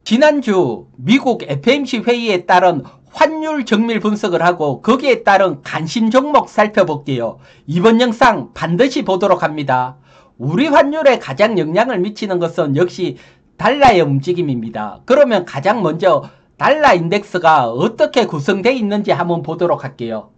지난주 미국 FOMC 회의에 따른 환율 정밀 분석을 하고 거기에 따른 관심 종목 살펴볼게요. 이번 영상 반드시 보도록 합니다. 우리 환율에 가장 영향을 미치는 것은 역시 달러의 움직임입니다. 그러면 가장 먼저 달러 인덱스가 어떻게 구성되어 있는지 한번 보도록 할게요.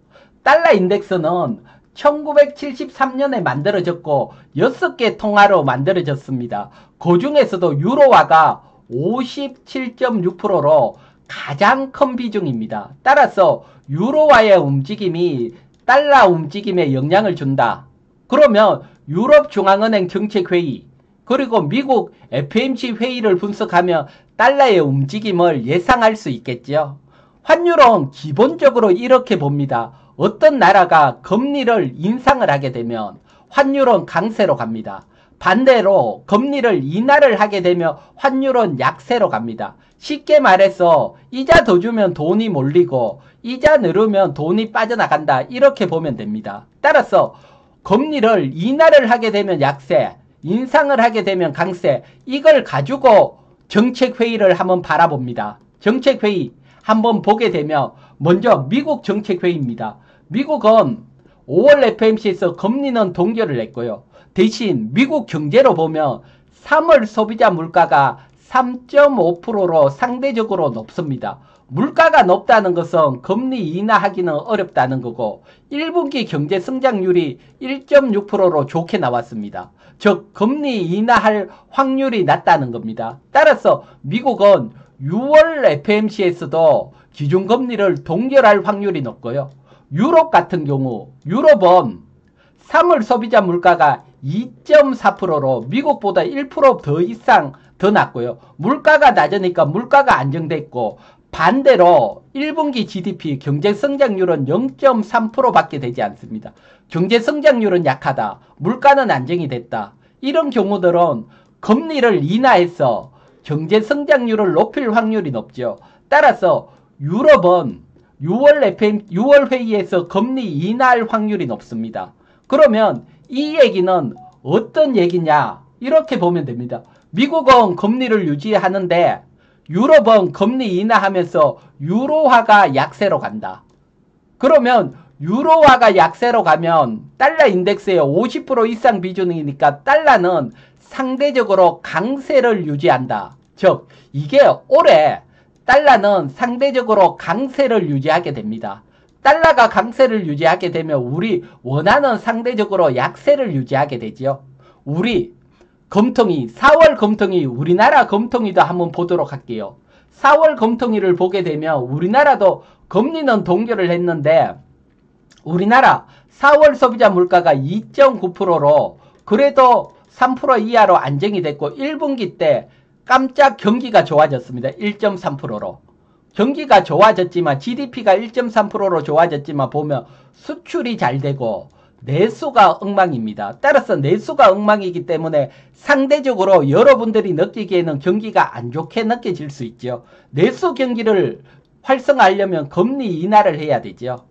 달러 인덱스는 1973년에 만들어졌고 6개 통화로 만들어졌습니다. 그 중에서도 유로화가 57.6%로 가장 큰 비중입니다. 따라서 유로화의 움직임이 달러 움직임에 영향을 준다. 그러면 유럽중앙은행 정책회의 그리고 미국 FOMC 회의를 분석하면 달러의 움직임을 예상할 수 있겠죠. 환율은 기본적으로 이렇게 봅니다. 어떤 나라가 금리를 인상을 하게 되면 환율은 강세로 갑니다. 반대로 금리를 인하를 하게 되면 환율은 약세로 갑니다. 쉽게 말해서 이자 더 주면 돈이 몰리고 이자 늘으면 돈이 빠져나간다. 이렇게 보면 됩니다. 따라서 금리를 인하를 하게 되면 약세, 인상을 하게 되면 강세, 이걸 가지고 정책회의를 한번 바라봅니다. 정책회의 한번 보게 되면 먼저 미국 정책회의입니다. 미국은 5월 FOMC에서 금리는 동결을 했고요. 대신 미국 경제로 보면 3월 소비자 물가가 3.5%로 상대적으로 높습니다. 물가가 높다는 것은 금리 인하하기는 어렵다는 거고 1분기 경제 성장률이 1.6%로 좋게 나왔습니다. 즉 금리 인하할 확률이 낮다는 겁니다. 따라서 미국은 6월 FOMC에서도 기준금리를 동결할 확률이 높고요. 유럽 같은 경우 유럽은 3월 소비자 물가가 2.4%로 미국보다 1% 더 이상 더 낮고요. 물가가 낮으니까 물가가 안정됐고 반대로 1분기 GDP 경제성장률은 0.3%밖에 되지 않습니다. 경제성장률은 약하다. 물가는 안정이 됐다. 이런 경우들은 금리를 인하해서 경제성장률을 높일 확률이 높죠. 따라서 유럽은 6월 회의에서 금리 인하할 확률이 높습니다. 그러면 이 얘기는 어떤 얘기냐? 이렇게 보면 됩니다. 미국은 금리를 유지하는데 유럽은 금리 인하하면서 유로화가 약세로 간다. 그러면 유로화가 약세로 가면 달러 인덱스의 50% 이상 비중이니까 달러는 상대적으로 강세를 유지한다. 즉 이게 올해 달러는 상대적으로 강세를 유지하게 됩니다. 달러가 강세를 유지하게 되면 우리 원화는 상대적으로 약세를 유지하게 되죠. 우리 금통위, 4월 금통위, 우리나라 금통위도 한번 보도록 할게요. 4월 금통위를 보게 되면 우리나라도 금리는 동결을 했는데 우리나라 4월 소비자 물가가 2.9%로 그래도 3% 이하로 안정이 됐고 1분기 때 깜짝 경기가 좋아졌습니다. 1.3%로. 경기가 좋아졌지만 GDP가 1.3%로 좋아졌지만 보면 수출이 잘 되고 내수가 엉망입니다. 따라서 내수가 엉망이기 때문에 상대적으로 여러분들이 느끼기에는 경기가 안 좋게 느껴질 수 있죠. 내수 경기를 활성화하려면 금리 인하를 해야 되죠.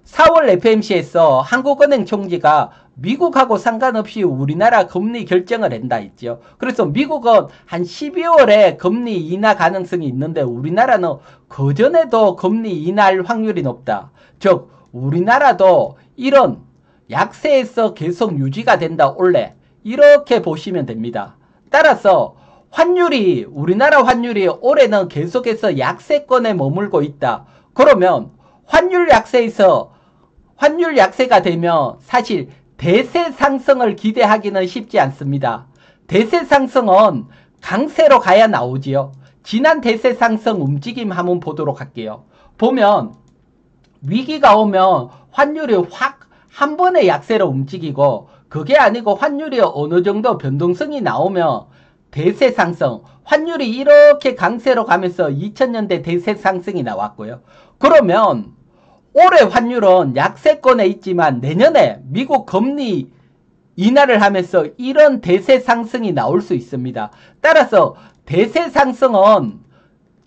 4월 FOMC에서 한국은행 총재가 미국하고 상관없이 우리나라 금리 결정을 한다 했죠. 그래서 미국은 한 12월에 금리 인하 가능성이 있는데 우리나라는 그전에도 금리 인하할 확률이 높다. 즉 우리나라도 이런 약세에서 계속 유지가 된다 올해 이렇게 보시면 됩니다. 따라서 환율이 우리나라 환율이 올해는 계속해서 약세권에 머물고 있다. 그러면 환율 약세가 되면 사실 대세 상승을 기대하기는 쉽지 않습니다. 대세 상승은 강세로 가야 나오지요. 지난 대세 상승 움직임 한번 보도록 할게요. 보면 위기가 오면 환율이 확 한 번에 약세로 움직이고 그게 아니고 환율이 어느 정도 변동성이 나오면 대세 상승, 환율이 이렇게 강세로 가면서 2000년대 대세 상승이 나왔고요. 그러면 올해 환율은 약세권에 있지만 내년에 미국 금리 인하를 하면서 이런 대세 상승이 나올 수 있습니다. 따라서 대세 상승은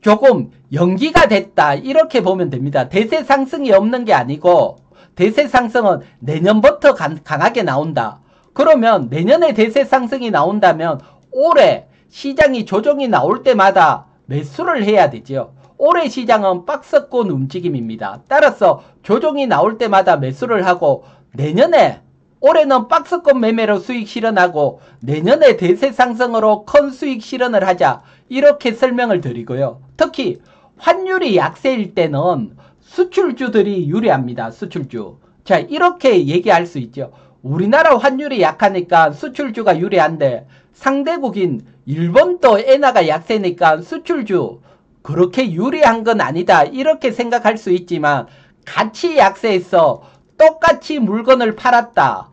조금 연기가 됐다 이렇게 보면 됩니다. 대세 상승이 없는 게 아니고 대세 상승은 내년부터 강하게 나온다. 그러면 내년에 대세 상승이 나온다면 올해 시장이 조정이 나올 때마다 매수를 해야 되죠. 올해 시장은 박스권 움직임입니다. 따라서 조정이 나올 때마다 매수를 하고 내년에 올해는 박스권 매매로 수익 실현하고 내년에 대세 상승으로 큰 수익 실현을 하자 이렇게 설명을 드리고요. 특히 환율이 약세일 때는 수출주들이 유리합니다. 수출주. 자, 이렇게 얘기할 수 있죠. 우리나라 환율이 약하니까 수출주가 유리한데 상대국인 일본도 엔화가 약세니까 수출주 그렇게 유리한 건 아니다. 이렇게 생각할 수 있지만 같이 약세해서 똑같이 물건을 팔았다.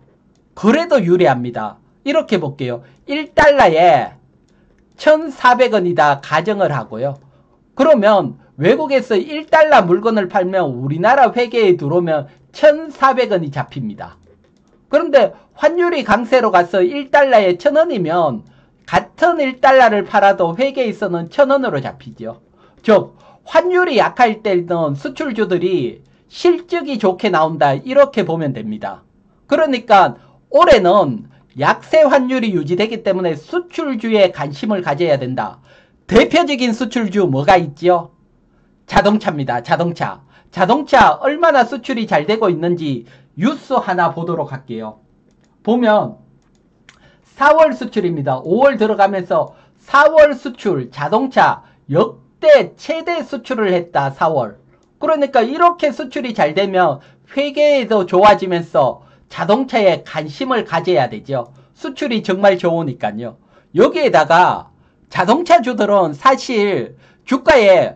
그래도 유리합니다. 이렇게 볼게요. 1달러에 1,400원이다 가정을 하고요. 그러면 외국에서 1달러 물건을 팔면 우리나라 회계에 들어오면 1,400원이 잡힙니다. 그런데 환율이 강세로 가서 1달러에 1,000원이면 같은 1달러를 팔아도 회계에서는 1,000원으로 잡히죠. 즉 환율이 약할 때는 수출주들이 실적이 좋게 나온다 이렇게 보면 됩니다. 그러니까 올해는 약세 환율이 유지되기 때문에 수출주에 관심을 가져야 된다. 대표적인 수출주 뭐가 있죠? 자동차입니다. 자동차. 자동차 얼마나 수출이 잘 되고 있는지 뉴스 하나 보도록 할게요. 보면 4월 수출입니다. 5월 들어가면서 4월 수출 자동차 역대 최대 수출을 했다. 4월. 그러니까 이렇게 수출이 잘 되면 회계에도 좋아지면서 자동차에 관심을 가져야 되죠. 수출이 정말 좋으니까요. 여기에다가 자동차주들은 사실 주가에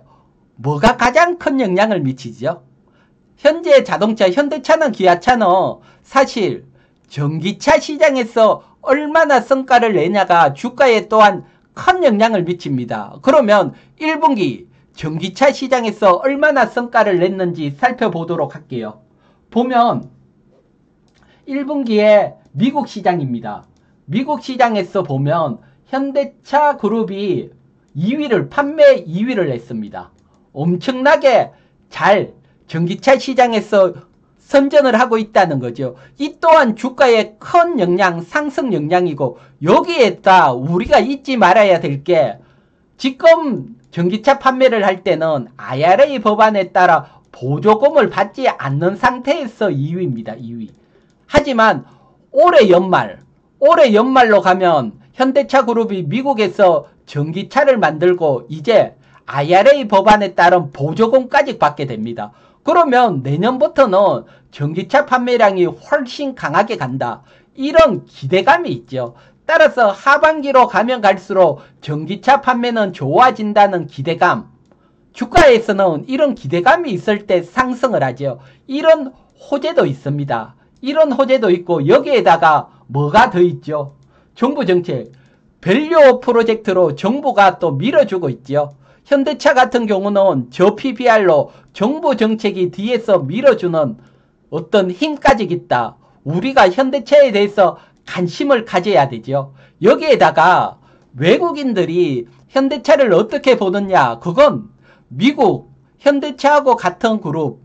뭐가 가장 큰 영향을 미치죠? 현재 자동차, 현대차는 기아차는 사실 전기차 시장에서 얼마나 성과를 내냐가 주가에 또한 큰 영향을 미칩니다. 그러면 1분기 전기차 시장에서 얼마나 성과를 냈는지 살펴보도록 할게요. 보면 1분기에 미국 시장입니다. 미국 시장에서 보면 현대차 그룹이 2위를 판매 2위를 했습니다. 엄청나게 잘 전기차 시장에서 선전을 하고 있다는 거죠. 이 또한 주가에 큰 영향, 상승 영향이고 여기에다 우리가 잊지 말아야 될 게 지금 전기차 판매를 할 때는 IRA 법안에 따라 보조금을 받지 않는 상태에서 2위입니다. 2위. 하지만 올해 연말로 가면 현대차 그룹이 미국에서 전기차를 만들고 이제 IRA 법안에 따른 보조금까지 받게 됩니다. 그러면 내년부터는 전기차 판매량이 훨씬 강하게 간다. 이런 기대감이 있죠. 따라서 하반기로 가면 갈수록 전기차 판매는 좋아진다는 기대감. 주가에서는 이런 기대감이 있을 때 상승을 하죠. 이런 호재도 있습니다. 이런 호재도 있고 여기에다가 뭐가 더 있죠? 정부 정책. 밸류 프로젝트로 정부가 또 밀어주고 있죠. 현대차 같은 경우는 저 PBR로 정부 정책이 뒤에서 밀어주는 어떤 힘까지 있다. 우리가 현대차에 대해서 관심을 가져야 되죠. 여기에다가 외국인들이 현대차를 어떻게 보느냐. 그건 미국 현대차하고 같은 그룹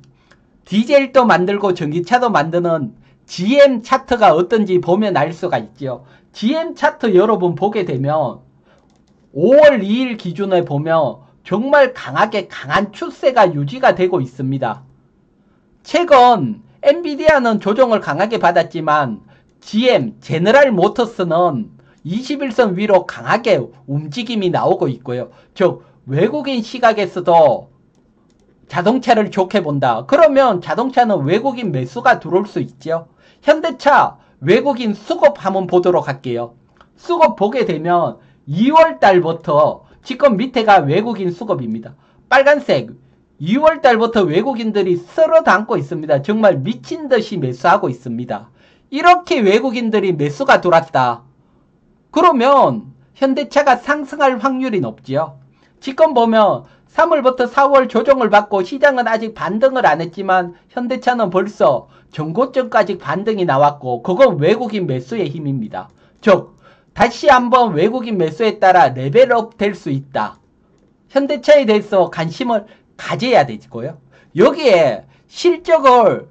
디젤도 만들고 전기차도 만드는 GM 차트가 어떤지 보면 알 수가 있죠. GM 차트 여러분 보게 되면 5월 2일 기준에 보면 정말 강한 추세가 유지가 되고 있습니다. 최근 엔비디아는 조정을 강하게 받았지만 GM, 제너럴 모터스는 21선 위로 강하게 움직임이 나오고 있고요. 즉 외국인 시각에서도 자동차를 좋게 본다. 그러면 자동차는 외국인 매수가 들어올 수 있죠. 현대차 외국인 수급 한번 보도록 할게요. 수급 보게 되면 2월 달부터 지금 밑에가 외국인 수급입니다. 빨간색 2월 달부터 외국인들이 쓸어 담고 있습니다. 정말 미친 듯이 매수하고 있습니다. 이렇게 외국인들이 매수가 들어왔다. 그러면 현대차가 상승할 확률이 높지요. 지금 보면 3월부터 4월 조정을 받고 시장은 아직 반등을 안 했지만 현대차는 벌써 전고점까지 반등이 나왔고 그건 외국인 매수의 힘입니다. 즉 다시 한번 외국인 매수에 따라 레벨업 될 수 있다. 현대차에 대해서 관심을 가져야 되고요. 여기에 실적을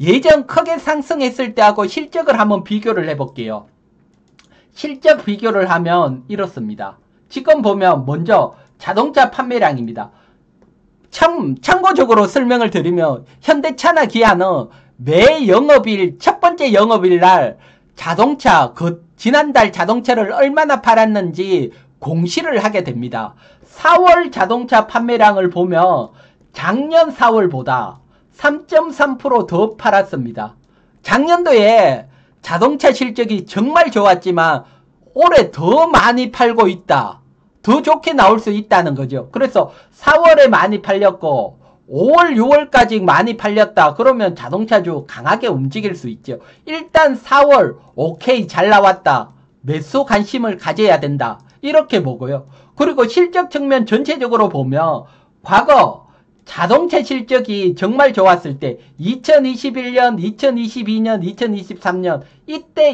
예전 크게 상승했을 때하고 실적을 한번 비교를 해볼게요. 실적 비교를 하면 이렇습니다. 지금 보면 먼저 자동차 판매량입니다. 참고적으로 설명을 드리면 현대차나 기아는 매 영업일 첫 번째 영업일 날 자동차 지난달 자동차를 얼마나 팔았는지 공시를 하게 됩니다. 4월 자동차 판매량을 보면 작년 4월보다 3.3% 더 팔았습니다. 작년도에 자동차 실적이 정말 좋았지만 올해 더 많이 팔고 있다. 더 좋게 나올 수 있다는 거죠. 그래서 4월에 많이 팔렸고 5월, 6월까지 많이 팔렸다. 그러면 자동차주 강하게 움직일 수 있죠. 일단 4월 오케이 잘 나왔다. 매수 관심을 가져야 된다. 이렇게 보고요. 그리고 실적 측면 전체적으로 보면 과거 자동차 실적이 정말 좋았을 때 2021년, 2022년, 2023년 이때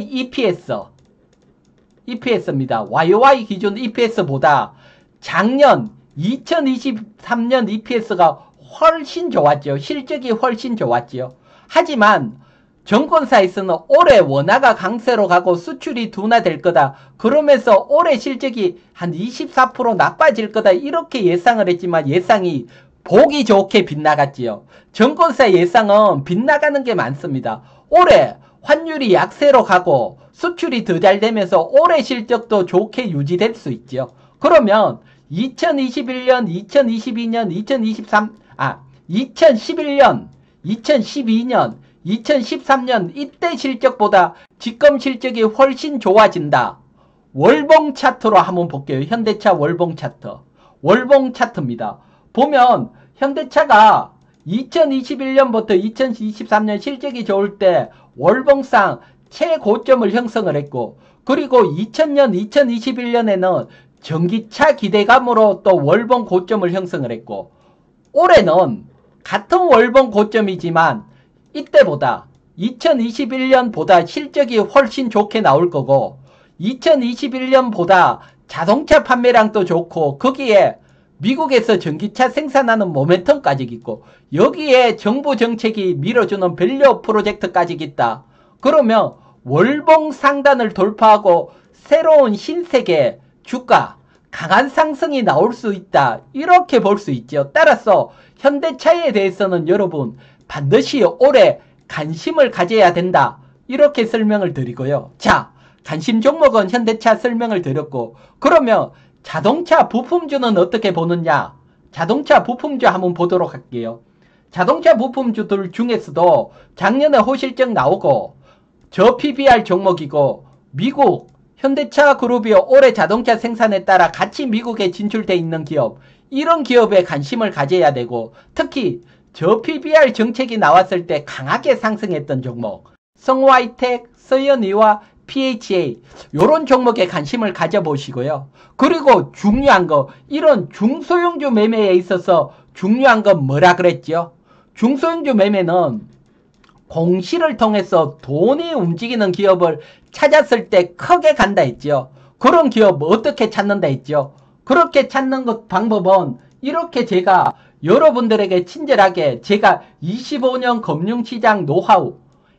EPS입니다. YOY 기준 EPS보다 작년 2023년 EPS가 훨씬 좋았죠. 실적이 훨씬 좋았죠. 하지만 정권사에서는 올해 원화가 강세로 가고 수출이 둔화될 거다. 그러면서 올해 실적이 한 24% 나빠질 거다. 이렇게 예상을 했지만 예상이 보기 좋게 빗나갔지요. 정권사 예상은 빗나가는 게 많습니다. 올해 환율이 약세로 가고 수출이 더 잘 되면서 올해 실적도 좋게 유지될 수 있죠. 그러면 2021년, 2022년, 2011년, 2012년, 2013년 이때 실적보다 지금 실적이 훨씬 좋아진다. 월봉 차트로 한번 볼게요. 현대차 월봉 차트. 월봉 차트입니다. 보면 현대차가 2021년부터 2023년 실적이 좋을 때 월봉상 최고점을 형성을 했고, 그리고 2000년, 2021년에는 전기차 기대감으로 또 월봉 고점을 형성을 했고, 올해는 같은 월봉 고점이지만 이때보다 2021년보다 실적이 훨씬 좋게 나올 거고, 2021년보다 자동차 판매량도 좋고, 거기에 미국에서 전기차 생산하는 모멘텀까지 있고, 여기에 정부 정책이 밀어주는 밸류 프로젝트까지 있다. 그러면 월봉 상단을 돌파하고 새로운 신세계 주가 강한 상승이 나올 수 있다. 이렇게 볼 수 있죠. 따라서 현대차에 대해서는 여러분 반드시 올해 관심을 가져야 된다. 이렇게 설명을 드리고요. 자, 관심 종목은 현대차 설명을 드렸고, 그러면 자동차 부품주는 어떻게 보느냐? 자동차 부품주 한번 보도록 할게요. 자동차 부품주들 중에서도 작년에 호실적 나오고 저 PBR 종목이고, 미국 현대차 그룹이 올해 자동차 생산에 따라 같이 미국에 진출돼 있는 기업, 이런 기업에 관심을 가져야 되고, 특히 저 PBR 정책이 나왔을 때 강하게 상승했던 종목, 성화이텍, 서현이와 PHA, 요런 종목에 관심을 가져보시고요. 그리고 중요한 거, 이런 중소형주 매매에 있어서 중요한 건 뭐라 그랬죠? 중소형주 매매는 공시를 통해서 돈이 움직이는 기업을 찾았을 때 크게 간다 했죠. 그런 기업 어떻게 찾는다 했죠? 그렇게 찾는 것 방법은 이렇게 제가 여러분들에게 친절하게 제가 25년 금융시장 노하우,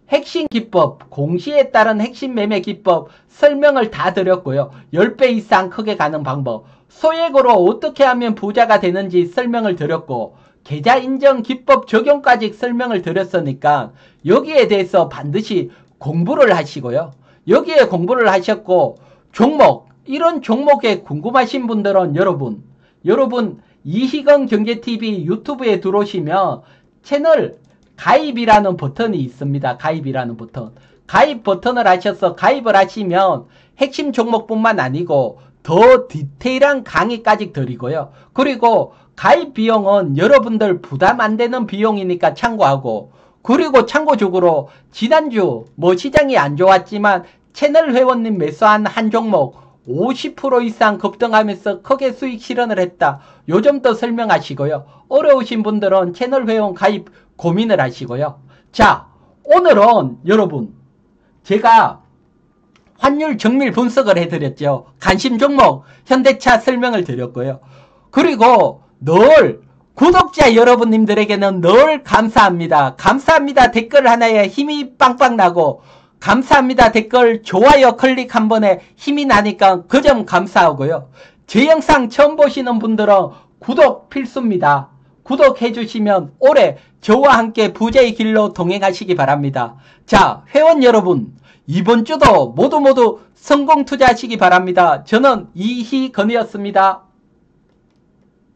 핵심 기법, 공시에 따른 핵심 매매 기법 설명을 다 드렸고요. 10배 이상 크게 가는 방법, 소액으로 어떻게 하면 부자가 되는지 설명을 드렸고, 계좌 인정 기법 적용까지 설명을 드렸으니까 여기에 대해서 반드시 공부를 하시고요. 여기에 공부를 하셨고, 종목, 이런 종목에 궁금하신 분들은 여러분 이희건 경제TV 유튜브에 들어오시면 채널 가입이라는 버튼이 있습니다. 가입이라는 버튼. 가입 버튼을 하셔서 가입을 하시면 핵심 종목뿐만 아니고 더 디테일한 강의까지 드리고요. 그리고 가입 비용은 여러분들 부담 안 되는 비용이니까 참고하고, 그리고 참고적으로 지난주 시장이 안 좋았지만 채널 회원님 매수한 한 종목 50% 이상 급등하면서 크게 수익 실현을 했다. 요 점도 설명하시고요. 어려우신 분들은 채널 회원 가입 고민을 하시고요. 자, 오늘은 여러분 제가 환율 정밀 분석을 해드렸죠. 관심 종목 현대차 설명을 드렸고요. 그리고 늘 구독자 여러분님들에게는 늘 감사합니다. 감사합니다 댓글 하나에 힘이 빵빵 나고, 감사합니다 댓글 좋아요 클릭 한 번에 힘이 나니까 그 점 감사하고요. 제 영상 처음 보시는 분들은 구독 필수입니다. 구독해 주시면 올해 저와 함께 부자의 길로 동행하시기 바랍니다. 자, 회원 여러분, 이번 주도 모두 성공 투자하시기 바랍니다. 저는 이희건이었습니다.